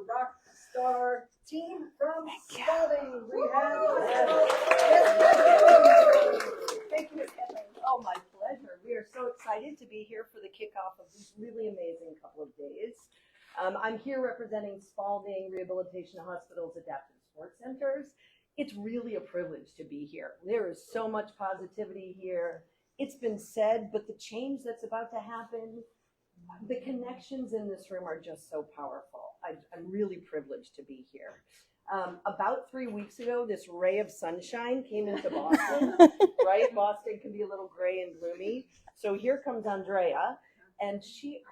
rock star team from Spalding Rehab. Thank you, Kevin. Oh, my pleasure. We are so excited to be here for the kickoff of this really amazing couple of days. I'm here representing Spalding Rehabilitation Hospital's Adaptive Sports Centers. It's really a privilege to be here. There is so much positivity here. It's been said, but the change that's about to happen, the connections in this room are just so powerful. I'm really privileged to be here. About 3 weeks ago, this ray of sunshine came into Boston, right? Boston can be a little gray and gloomy. So here comes Andrea, and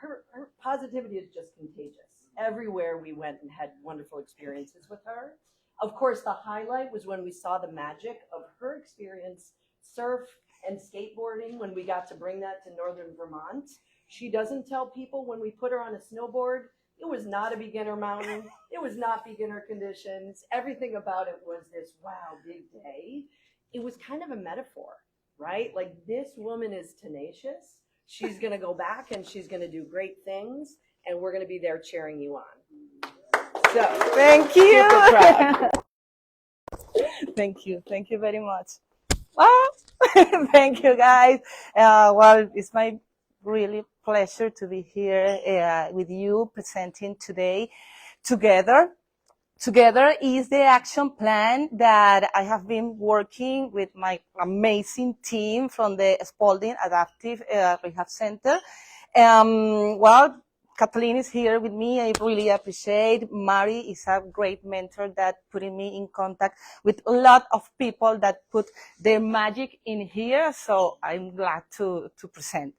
her positivity is just contagious. Everywhere we went and had wonderful experiences with her. Of course, the highlight was when we saw the magic of her experience, surf and skateboarding, when we got to bring that to Northern Vermont. She doesn't tell people when we put her on a snowboard, it was not a beginner mountain. It was not beginner conditions. Everything about it was this, wow, big day. It was kind of a metaphor, right? Like, this woman is tenacious. She's going to go back and she's going to do great things. And we're going to be there cheering you on. So, thank you. Thank you very much. Oh, thank you, guys. Well, it's my really pleasure to be here with you presenting today. Together is the action plan that I have been working with my amazing team from the Spalding Adaptive Rehab Center. Well, Kathleen is here with me. I really appreciate. Mari is a great mentor that putting me in contact with a lot of people that put their magic in here. So I'm glad to present.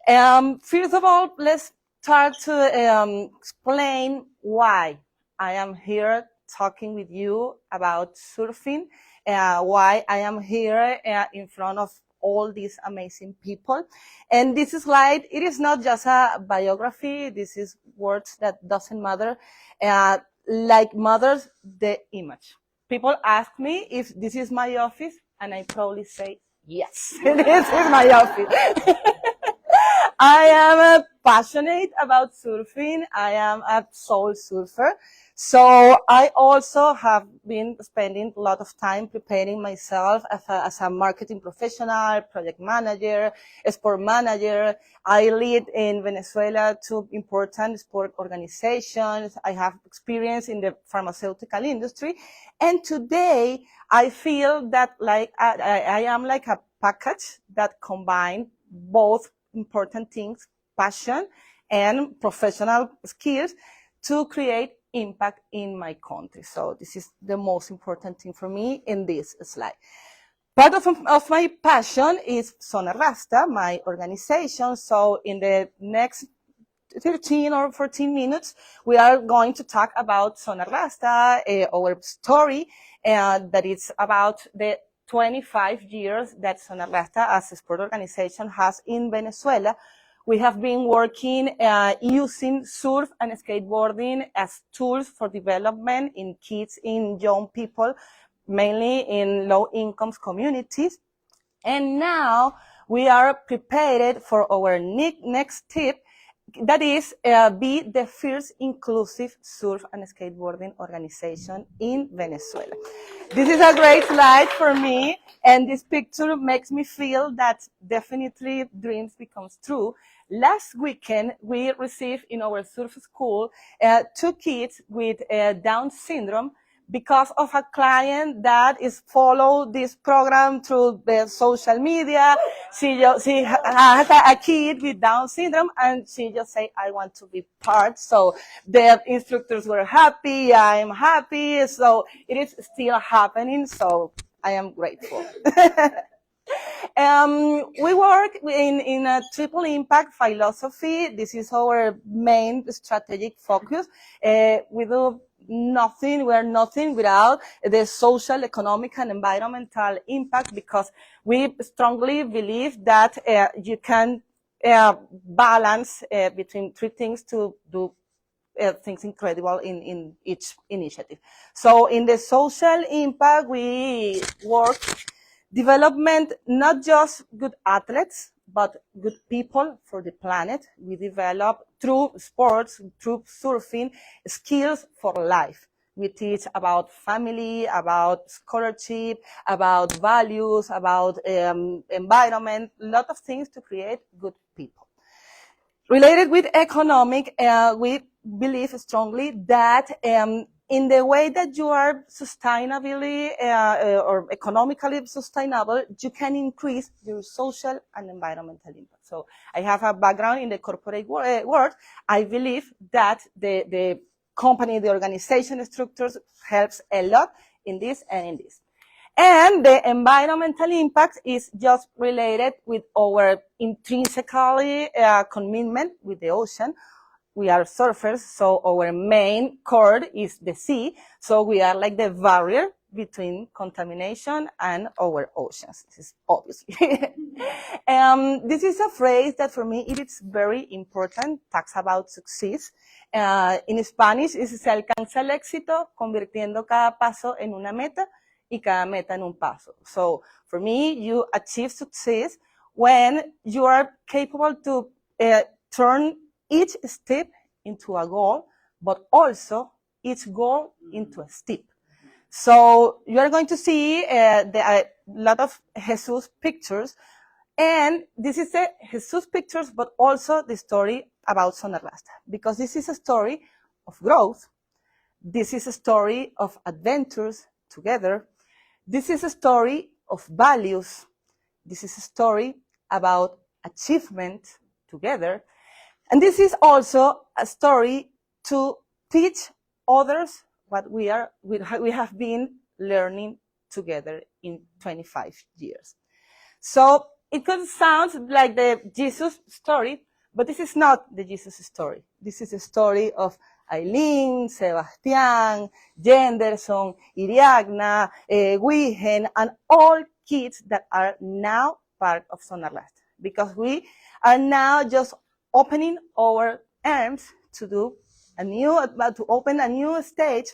First of all, let's start to explain why I am here talking with you about surfing, why I am here in front of all these amazing people. And this slide, it is not just a biography. This is words that doesn't matter. Like matters the image. People ask me if this is my office, and I probably say, yes, this is my office. I am passionate about surfing. I am a soul surfer. So I also have been spending a lot of time preparing myself as a marketing professional, project manager, sport manager. I lead in Venezuela 2 important sport organizations. I have experience in the pharmaceutical industry. And today I feel that like I am like a package that combines both important things, passion and professional skills to create impact in my country. So this is the most important thing for me in this slide. Part of my passion is Zona Rasta, my organization. So in the next 13 or 14 minutes, we are going to talk about Zona Rasta, our story, that is about the 25 years that Zona Rasta as a sport organization has in Venezuela. We have been working using surf and skateboarding as tools for development in kids, in young people, mainly in low-income communities. And now we are prepared for our next tip, that is, be the first inclusive surf and skateboarding organization in Venezuela. This is a great slide for me, and this picture makes me feel that definitely dreams becomes true. Last weekend, we received in our surf school 2 kids with Down syndrome because of a client that is follow this program through the social media. She has a kid with Down syndrome, and she just say, I want to be part. So the instructors were happy, I'm happy. So it is still happening. So I am grateful. We work in a triple impact philosophy. This is our main strategic focus. We do nothing, we're nothing without the social, economic, and environmental impact, because we strongly believe that you can balance between 3 things to do things incredible in each initiative. So in the social impact, we work development, not just good athletes, but good people for the planet. We develop through sports, through surfing, skills for life. We teach about family, about scholarship, about values, about environment, a lot of things to create good people. Related with economic, we believe strongly that in the way that you are sustainably or economically sustainable, you can increase your social and environmental impact. So I have a background in the corporate world. I believe that the company, the organization structures helps a lot in this and in this. And the environmental impact is just related with our intrinsically commitment with the ocean. We are surfers, so our main core is the sea. So we are like the barrier between contamination and our oceans. This is obviously. This is a phrase that for me it is very important. Talks about success. In Spanish, es se alcanza el éxito convirtiendo cada paso en una meta y cada meta en un paso. So for me, you achieve success when you are capable to turn each step into a goal, but also each goal into a step. So you are going to see a lot of Jesus pictures, and this is the Jesus pictures, but also the story about Sonarrasta, because this is a story of growth. This is a story of adventures together. This is a story of values. This is a story about achievement together. And this is also a story to teach others what we have been learning together in 25 years. So it could sound like the Jesus story, but this is not the Jesus story. This is a story of Aileen, Sebastián, Jenderson, Iriagna, Wigen, and all kids that are now part of Sonarrasta. Because we are now just opening our arms to do to open a new stage,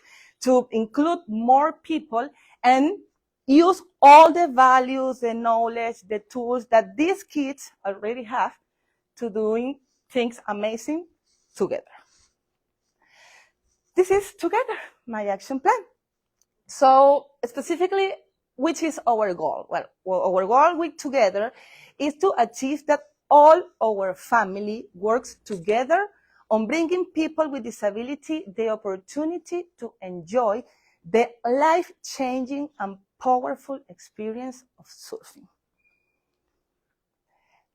to include more people and use all the values, the knowledge, the tools that these kids already have to doing things amazing together. This is together, my action plan. So specifically, which is our goal? Well, our goal with together is to achieve that all our family works together on bringing people with disability the opportunity to enjoy the life-changing and powerful experience of surfing.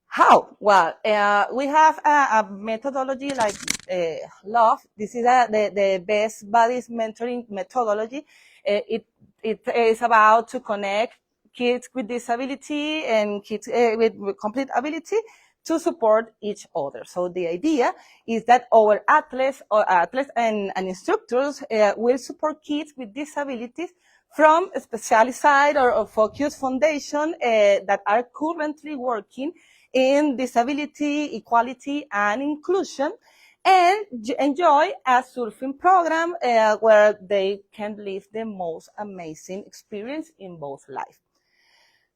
How? Well, we have a methodology like LOVE. This is the best buddies mentoring methodology. It is about to connect kids with disability and kids with complete ability to support each other. So the idea is that our athletes and instructors will support kids with disabilities from a specialized or focused foundation that are currently working in disability, equality, and inclusion, and enjoy a surfing program where they can live the most amazing experience in both life.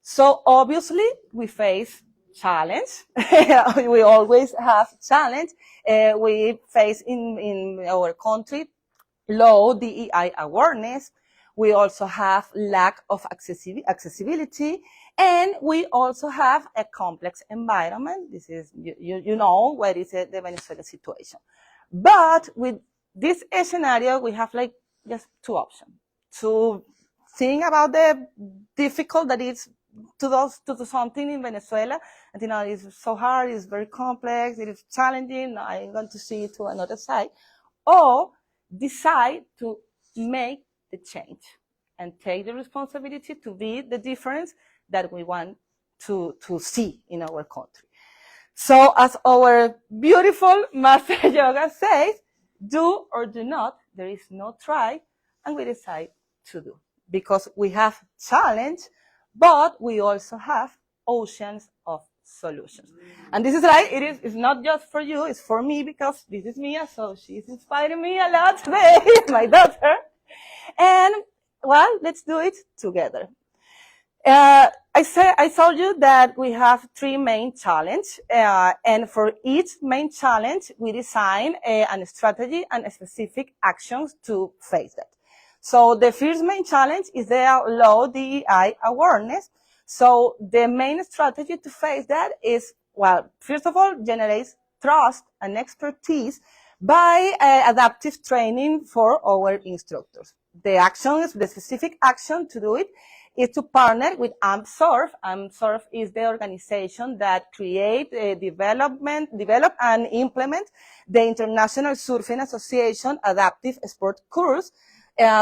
So obviously we face challenge. We always have challenge. We face in our country low DEI awareness. We also have lack of accessibility, and we also have a complex environment. This is, you know, where is the Venezuela situation. But with this scenario, we have like just two options. To think about the difficult that is to do something in Venezuela, and you know, it's so hard, it's very complex, it is challenging, I'm going to see it to another side, or decide to make the change and take the responsibility to be the difference that we want to see in our country. So as our beautiful Master Yoga says, do or do not, there is no try, and we decide to do. Because we have challenge, but we also have oceans of solutions. And this is right, it's not just for you, it's for me, because this is Mia, so she's inspiring me a lot today, my daughter. And, well, let's do it together. I told you that we have three main challenges, and for each main challenge, we design a strategy and specific actions to face that. So the first main challenge is the low DEI awareness. So the main strategy to face that is, well, first of all, generates trust and expertise by adaptive training for our instructors. The specific action to do it is to partner with AMSURF. AMSURF is the organization that develop and implement the International Surfing Association Adaptive Sport course.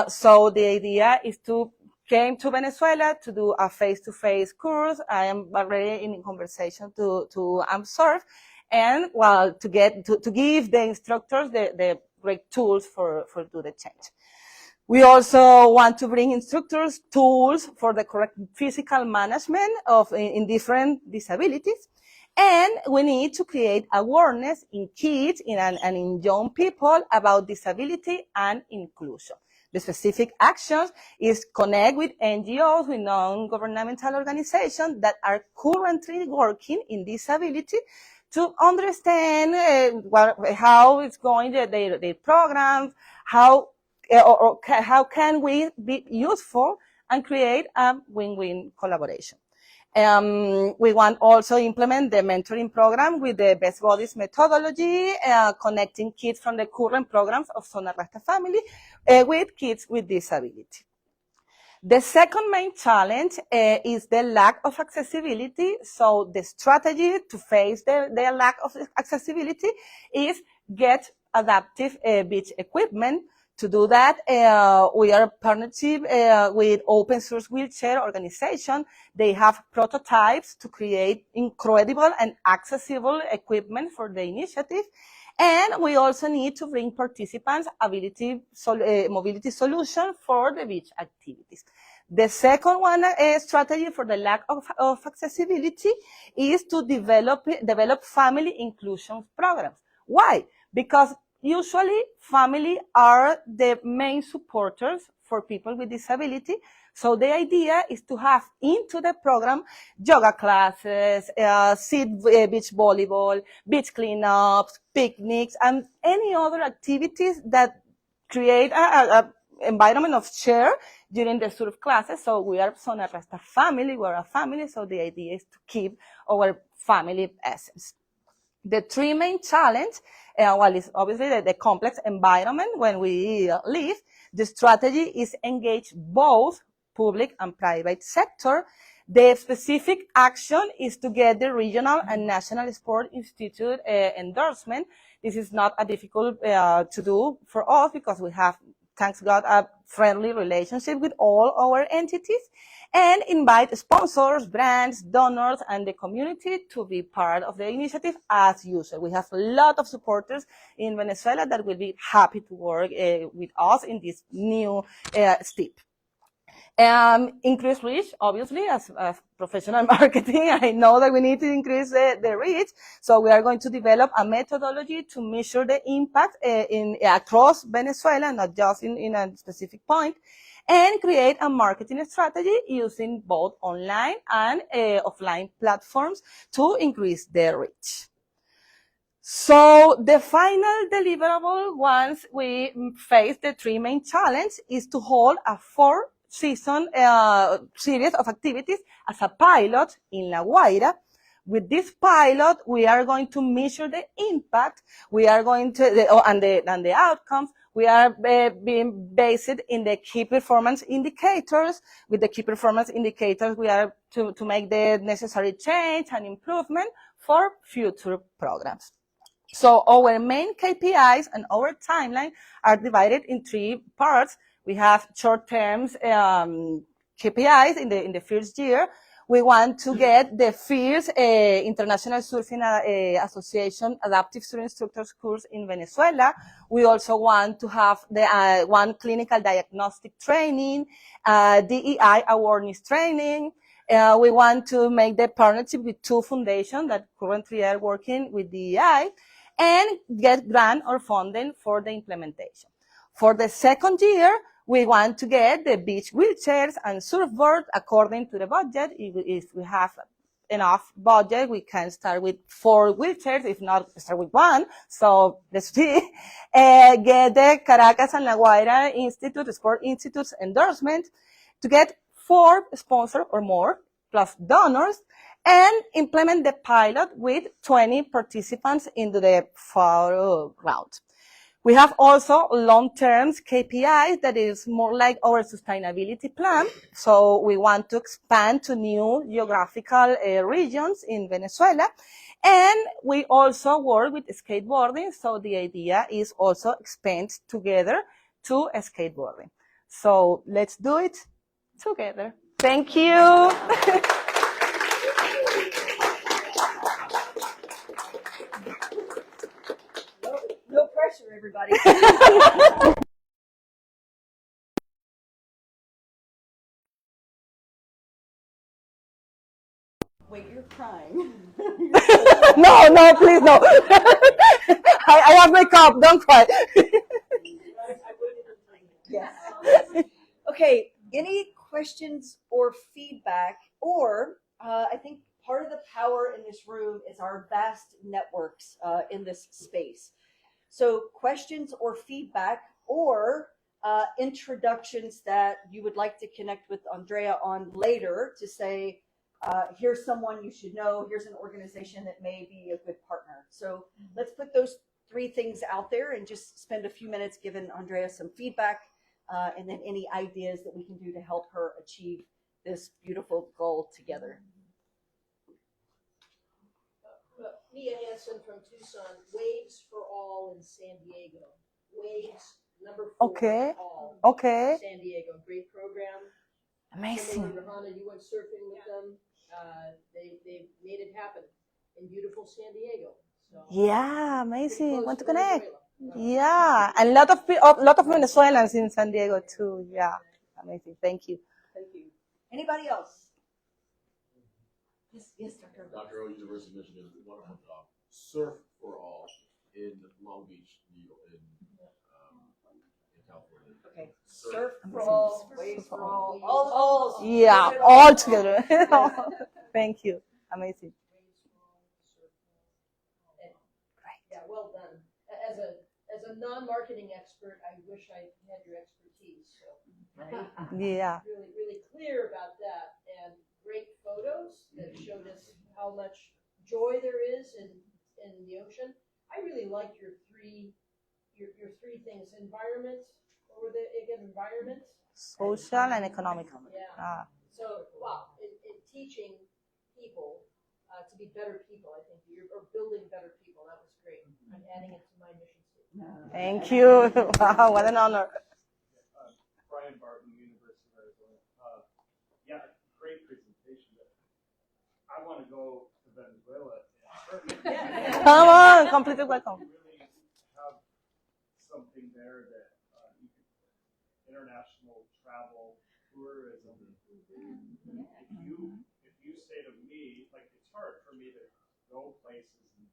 So the idea is to came to Venezuela to do a face-to-face course. I am already in conversation to AMSURF, and well, to give the instructors the great tools for do the change. We also want to bring instructors tools for the correct physical management in different disabilities. And we need to create awareness in kids and in young people about disability and inclusion. The specific actions is connect with NGOs, with non-governmental organizations that are currently working in disability to understand how it's going, their programs, how can we be useful and create a win-win collaboration. We want also implement the mentoring program with the Best Bodies methodology, connecting kids from the current programs of Zona Rasta Family with kids with disability. The second main challenge is the lack of accessibility. So the strategy to face the lack of accessibility is get adaptive beach equipment. To do that, we are partnership with open source wheelchair organization. They have prototypes to create incredible and accessible equipment for the initiative. And we also need to bring participants mobility solution for the beach activities. The second one strategy for the lack of accessibility is to develop family inclusion programs. Why? Because usually, family are the main supporters for people with disability. So the idea is to have into the program yoga classes, beach volleyball, beach cleanups, picnics, and any other activities that create a environment of share during the surf classes. So we are Zona Rasta family, we're a family, so the idea is to keep our family essence. The three main challenge, is obviously the complex environment when we live. The strategy is engage both public and private sector. The specific action is to get the regional and national sport institute endorsement. This is not a difficult to do for us because we have, thanks God, a friendly relationship with all our entities, and invite sponsors, brands, donors, and the community to be part of the initiative as usual. We have a lot of supporters in Venezuela that will be happy to work with us in this new step. Increase reach, obviously, as professional marketing, I know that we need to increase the reach. So we are going to develop a methodology to measure the impact across Venezuela, not just in a specific point, and create a marketing strategy using both online and offline platforms to increase their reach. So the final deliverable, once we face the three main challenges, is to hold a 4-season series of activities as a pilot in La Guaira. With this pilot, we are going to measure the impact. We are going to, and the outcomes. We are being based in the key performance indicators. With the key performance indicators, we are to make the necessary change and improvement for future programs. So our main KPIs and our timeline are divided in 3 parts. We have short-term KPIs in the first year. We want to get the first International Surfing Association Adaptive Surf Instructors course in Venezuela. We also want to have the one clinical diagnostic training, DEI awareness training. We want to make the partnership with 2 foundations that currently are working with DEI, and get grant or funding for the implementation. For the second year, We want to get the beach wheelchairs and surfboard according to the budget. If we have enough budget, we can start with 4 wheelchairs. If not, start with 1. So let's see. Get the Caracas and La Guaira Institute, Sport Institute's endorsement to get 4 sponsors or more, plus donors, and implement the pilot with 20 participants into the fall round. We have also long-term KPIs that is more like our sustainability plan. So we want to expand to new geographical regions in Venezuela. And we also work with skateboarding. So the idea is also expand together to skateboarding. So let's do it together. Thank you. No pressure, everybody. Wait, you're crying. No, please, no. I have my cup, don't cry. Yes. Okay, any questions or feedback? Or I think part of the power in this room is our vast networks in this space. So questions or feedback or introductions that you would like to connect with Andrea on later to say, here's someone you should know, here's an organization that may be a good partner. So let's put those 3 things out there and just spend a few minutes giving Andrea some feedback and then any ideas that we can do to help her achieve this beautiful goal together. Mia Hansen from Tucson, Waves for All in San Diego. Waves, number 4, Okay. all. Okay. San Diego, great program. Amazing. Rahana, you went surfing with them. They made it happen in beautiful San Diego. So, Yeah, amazing. Want to connect? Venezuela. Yeah, and lot of Venezuelans in San Diego too. Yeah, amazing. Thank you. Thank you. Anybody else? Yes, Dr. Dr. O, University of Michigan, wonderful job. Surf for All in Long Beach, in California. Okay, surf for all, waves for all. Yeah, all together. Thank you. Amazing. Yeah, well done. As a non-marketing expert, I wish I had your expertise. So, Yeah. really clear about that, and great photos that showed us how much joy there is in the ocean. I really like your three things: environment. What were they again? Environment, Social and economic. Yeah. So, wow, in teaching people to be better people, I think or building better people. That was great. I'm adding it to my mission statement. Thank you. Wow, what an honor. Brian Barton, University of Arizona. Yeah, great presentation. I want to go to Venezuela. Come on, completely welcome. You really have something there that international travel, tourism. If you say to me, like it's hard for me to go places and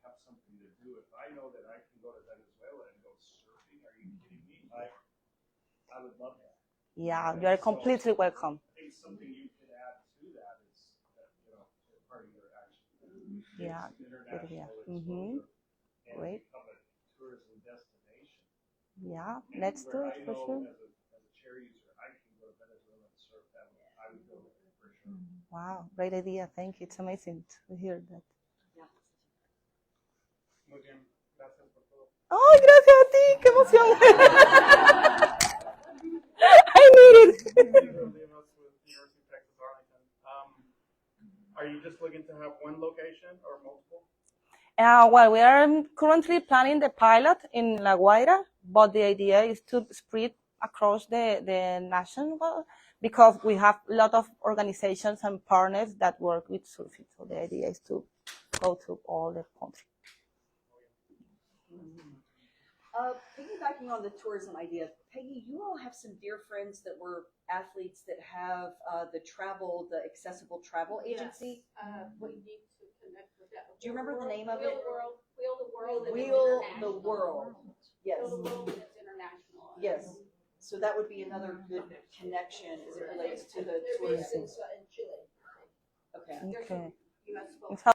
have something to do. If I know that I can go to Venezuela and go surfing, are you kidding me? I would love that. Yeah, you are completely welcome. I think something you could add to that is that, part of your action. Yeah. International Mm-hmm. and Great. become a tourism destination. Yeah, let's do it for sure. As a chair user, I can go to Venezuela and surf that. I would go there for sure. Wow, great idea. Thank you. It's amazing to hear that. Muy bien. Gracias por todo. ¡Ay, gracias a ti! ¡Qué emoción! I need it. Are you just looking to have one location or multiple? Well, we are currently planning the pilot in La Guaira, but the idea is to spread across the nation because we have a lot of organizations and partners that work with surfing. So the idea is to go to all the country. Piggybacking on the tourism idea, Peggy, you all have some dear friends that were athletes that have the accessible travel agency. Yes. We need to connect with that. Do you remember the name of it? Wheel the World. Wheel the World. Yes. Wheel the World is international. Yes. So that would be another good connection as it relates to the They're based tourism. in Chile. Okay. Okay. US folks. It's how-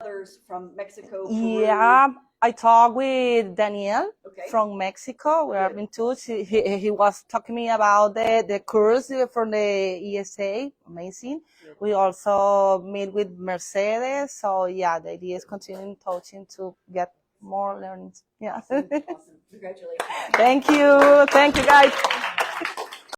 Others from Mexico, Peru. Yeah, I talked with Daniel Okay. from Mexico. We have Good. been in touch. He was talking to me about the course from the ESA. Amazing. We also meet with Mercedes. So yeah, the idea is continuing touching to get more learnings. Yeah. Awesome. Congratulations. Thank you. Thank you guys.